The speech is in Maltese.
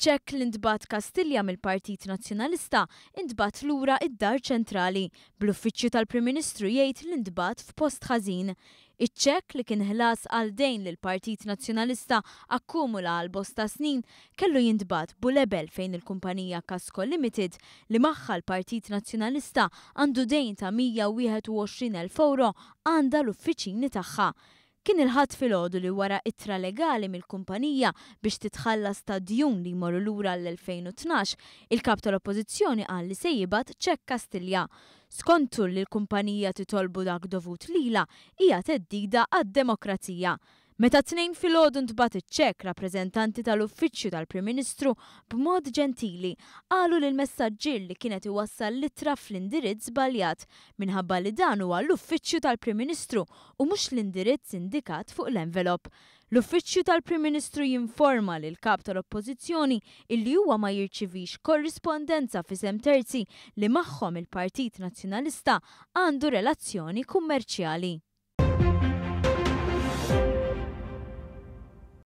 Iċ-ċekk li ntbagħat Kastilja mill-Partit Nazzjonalista intbagħat lura id-Dar Ċentrali bl-Uffiċċju tal-Prim Ministru jgħid li ntbagħat f'post ħażin. Iċ-ċekk li kien ħlas għal dejn lill Partit Nazzjonalista akkumula għal bosta snin kellu jintbagħat b'lebel fejn il-kumpanija Casco Limited li magħha l-Partit Nazzjonalista għandu dejn ta' 121,000 euro għandha l-uffiċini tagħha. Kien il-ħadd filgħodu li wara ittra legali mill-kumpanija biex titħallas ta' djun li jmorru lura l-2012, il-kap tal-Oppożizzjoni qal li se jibgħat ċekk Kastilja. Skontu li l-kumpanija titolbu dak dovut lilha hija theddida għad-demokrazija. Meta tnejn filgħodu ntbagħat iċ-ċekk, rappreżentanti tal-Uffiċċju tal-Prim Ministru b'mod ġentili qalu li l-messaġġier li kienet iwassal l-ittra fl-indirizz żbaljat minħabba li dan huwa l-Uffiċċju tal-Prim Ministru u mhux l-indirizz indikat fuq l-envelop. L-Uffiċċju tal-Prim Ministru jinforma lil kap tal-Oppożizzjoni illi huwa ma jirċivix korrispondenza f'isem terzi li magħhom il-Partit Nazzjonalista għandu relazzjoni kummerċjali.